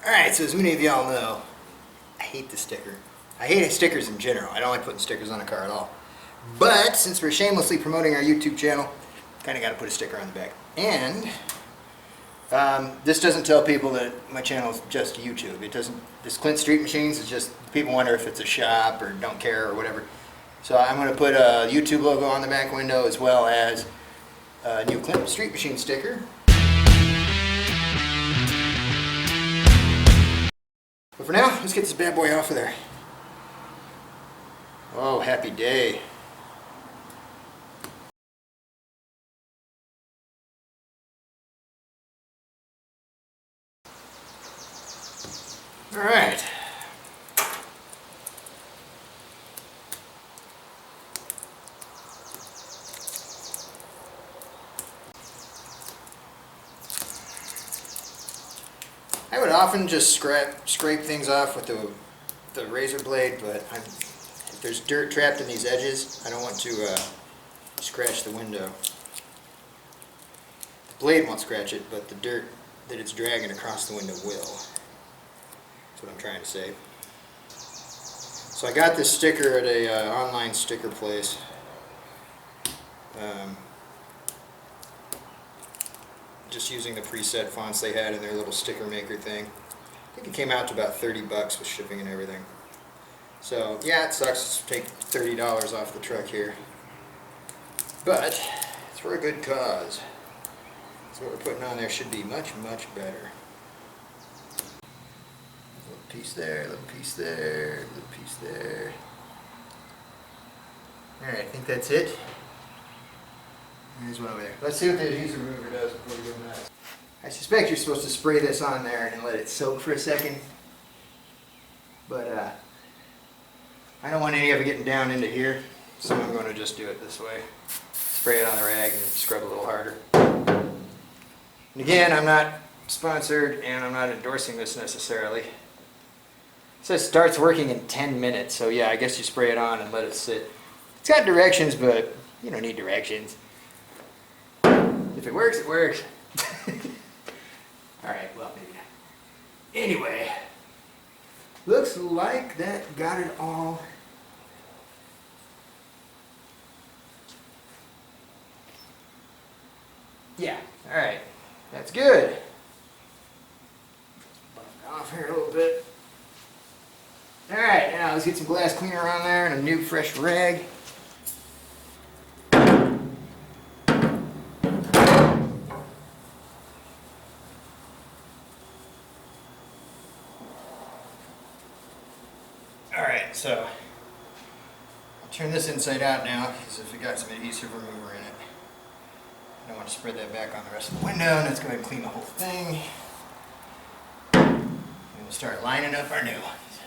Alright, so as many of y'all know, I hate the sticker. I hate stickers in general. I don't like putting stickers on a car at all. But since we're shamelessly promoting our YouTube channel, kind of got to put a sticker on the back. And this doesn't tell people that my channel is just YouTube. It doesn't. This ClintsStreetMachines is just, people wonder if it's a shop or don't care or whatever. So I'm going to put a YouTube logo on the back window as well as a new ClintsStreetMachines sticker. But for now, let's get this bad boy off of there. Oh, happy day. All right. I would often just scrape things off with the razor blade, but if there's dirt trapped in these edges, I don't want to scratch the window. The blade won't scratch it, but the dirt that it's dragging across the window will. That's what I'm trying to say. So I got this sticker at a online sticker place. Just using the preset fonts they had in their little sticker maker thing. I think it came out to about 30 bucks with shipping and everything. So yeah, it sucks to take $30 off the truck here. But it's for a good cause. So what we're putting on there should be much, much better. A little piece there, a little piece there, a little piece there. Alright, I think that's it. There's one over there. Let's see what the adhesive remover does before we go nuts. I suspect you're supposed to spray this on there and let it soak for a second. But I don't want any of it getting down into here, so I'm going to just do it this way. Spray it on the rag and scrub a little harder. And again, I'm not sponsored and I'm not endorsing this necessarily. It says starts working in 10 minutes, so yeah, I guess you spray it on and let it sit. It's got directions, but you don't need directions. If it works, it works. Alright, well, maybe not. Anyway, looks like that got it all. Yeah, alright. That's good. Buff it off here a little bit. Alright, now let's get some glass cleaner on there and a new fresh rag. Alright, so I'll turn this inside out now because if it got some adhesive remover in it, I don't want to spread that back on the rest of the window. And let's go ahead and clean the whole thing. And we'll start lining up our new ones.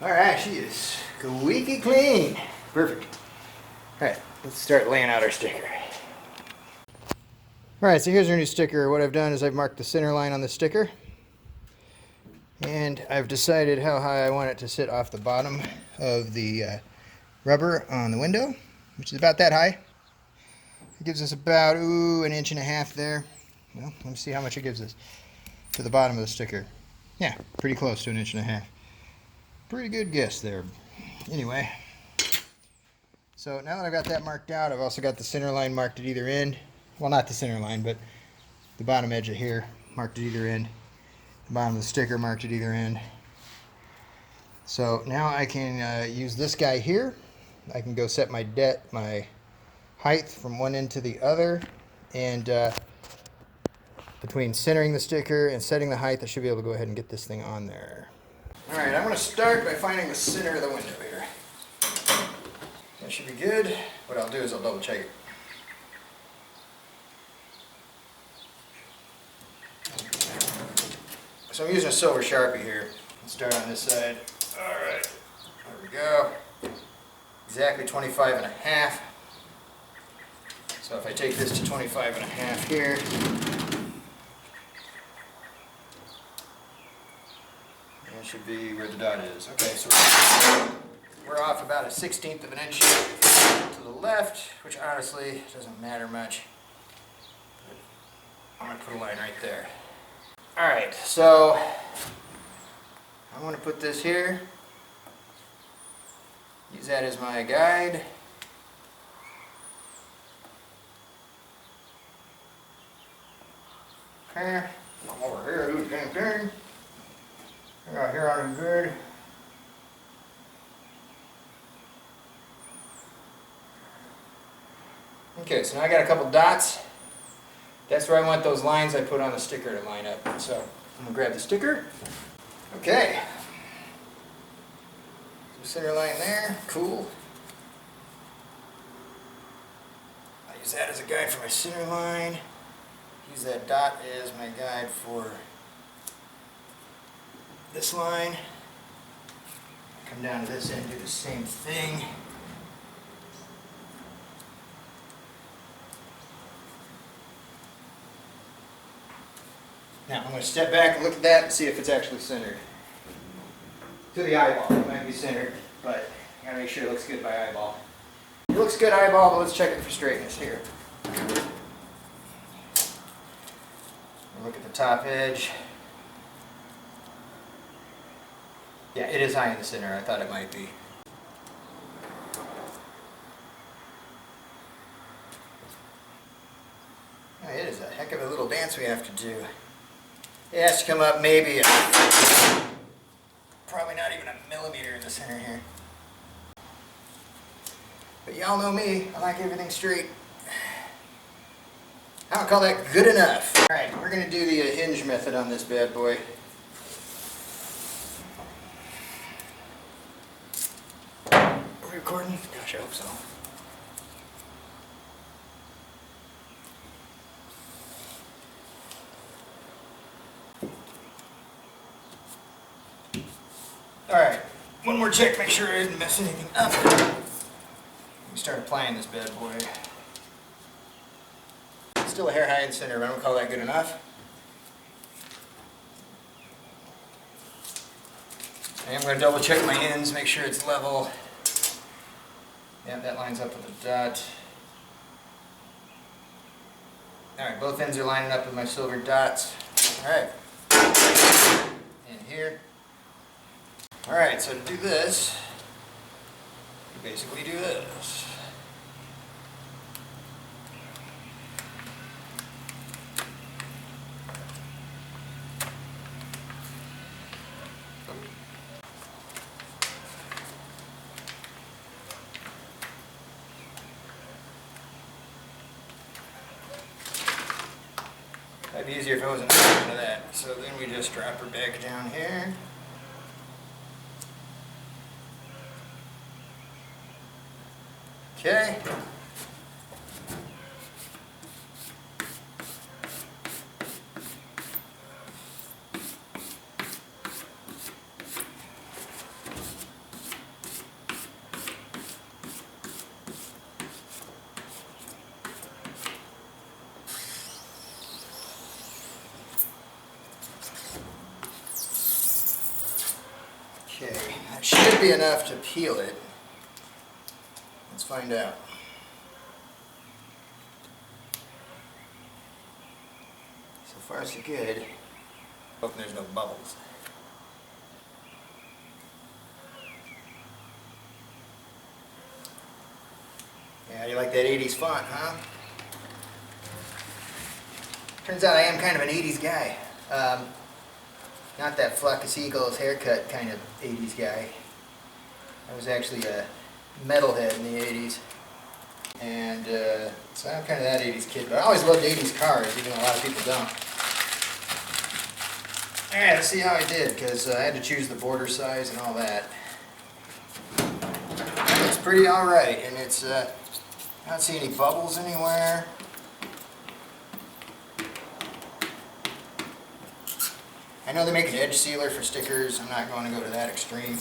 Alright, she is squeaky clean. Perfect. Alright, let's start laying out our sticker. Alright, so here's our new sticker. What I've done is I've marked the center line on the sticker. And I've decided how high I want it to sit off the bottom of the rubber on the window, which is about that high. It gives us about, an inch and a half there. Well, let me see how much it gives us to the bottom of the sticker. Yeah, pretty close to an inch and a half. Pretty good guess there. Anyway, so now that I've got that marked out, I've also got the center line marked at either end. Well, not the center line, but the bottom edge of here marked at either end. The bottom of the sticker marked at either end. So now I can use this guy here. I can go set my height from one end to the other. And between centering the sticker and setting the height, I should be able to go ahead and get this thing on there. Alright, I'm going to start by finding the center of the window here. That should be good. What I'll do is I'll double check it. So I'm using a silver Sharpie here. Let's start on this side. Alright, there we go. Exactly 25 and a half. So if I take this to 25 and a half here, that should be where the dot is. Okay, so we're off about a 1/16 of an inch to the left. left, which honestly doesn't matter much. But I'm going to put a line right there. Alright, so I'm going to put this here. Use that as my guide. Okay, I'm over here, do the same thing. I got here on the grid. Okay, so now I got a couple dots. That's where I want those lines I put on the sticker to line up. So I'm gonna grab the sticker. Okay. So center line there, cool. I use that as a guide for my center line. Use that dot as my guide for this line. Come down to this end, do the same thing. Now I'm going to step back and look at that and see if it's actually centered. To the eyeball, it might be centered, but I gotta make sure it looks good by eyeball. It looks good eyeball, but let's check it for straightness here. Look at the top edge. Yeah, it is high in the center. I thought it might be. Yeah, it is a heck of a little dance we have to do. It has to come up maybe probably not even a millimeter in the center here. But y'all know me, I like everything straight. I don't call that good enough. Alright, we're going to do the hinge method on this bad boy. Are we recording? Gosh, I hope so. Alright, one more check, make sure I didn't mess anything up. We start applying this bad boy. Still a hair high in the center, but I don't call that good enough. I am going to double check my ends, make sure it's level. Yep, that lines up with the dot. Alright, both ends are lining up with my silver dots. Alright. And here. Alright, so to do this, you basically do this. That'd be easier if I wasn't doing that. So then we just drop her back down here. Okay. Okay, that should be enough to peel it. Let's find out. So far so good. Hope there's no bubbles. Yeah, you like that 80s font, huh? Turns out I am kind of an 80s guy. Not that Fluckus Eagles haircut kind of 80s guy. I was actually a metalhead in the 80s. And so I'm kind of that 80s kid, but I always loved 80s cars, even though a lot of people don't. Alright, let's see how I did, because I had to choose the border size and all that. It's pretty alright, and it's, I don't see any bubbles anywhere. I know they make an edge sealer for stickers. I'm not going to go to that extreme.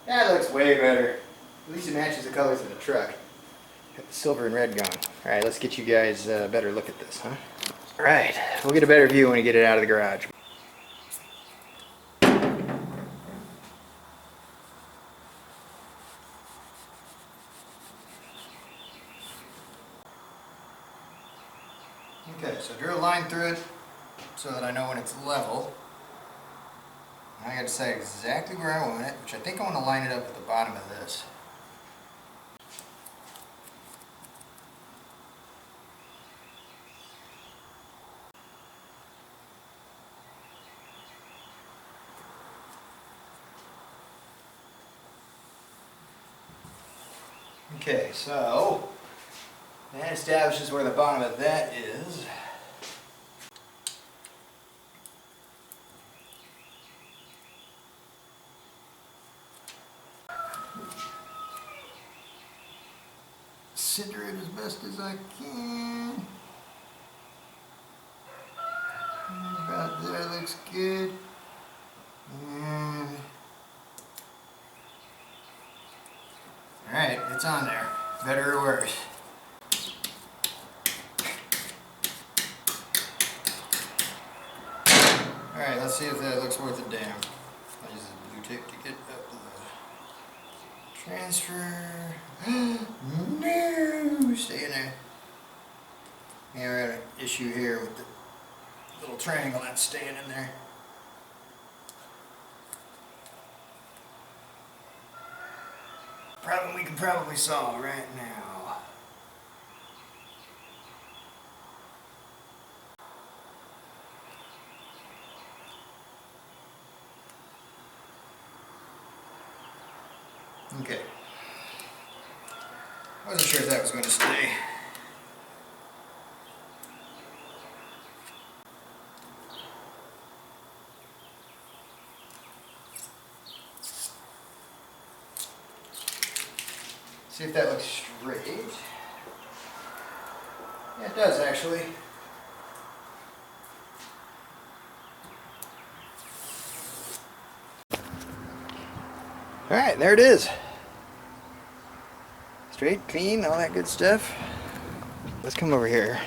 That looks way better. At least it matches the colors of the truck. Got the silver and red gone. Alright, let's get you guys a better look at this, huh? Alright, we'll get a better view when we get it out of the garage. Okay, so I drew a line through it so that I know when it's level. Now I got to decide exactly where I want it, which I think I want to line it up at the bottom of this. Okay, so that establishes where the bottom of that is. Center it as best as I can. About there looks good. And alright, it's on there. Better or worse. Alright, let's see if that looks worth a damn. I'll use the blue tape to get up to the transfer. No! Stay in there. Yeah, we got an issue here with the little triangle that's staying in there. Problem we can probably solve right now. Okay. Wasn't sure if that was going to stay. See if that looks straight. Yeah, it does actually. Alright, there it is. Straight, clean, all that good stuff. Let's come over here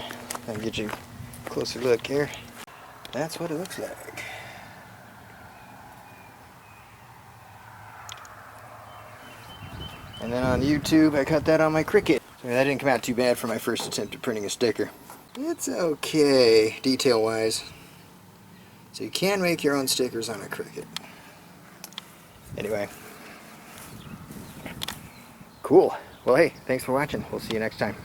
and get you a closer look here. That's what it looks like. And then on YouTube, I cut that on my Cricut. So that didn't come out too bad for my first attempt at printing a sticker. It's okay, detail-wise. So you can make your own stickers on a Cricut. Anyway. Cool. Well, hey, thanks for watching. We'll see you next time.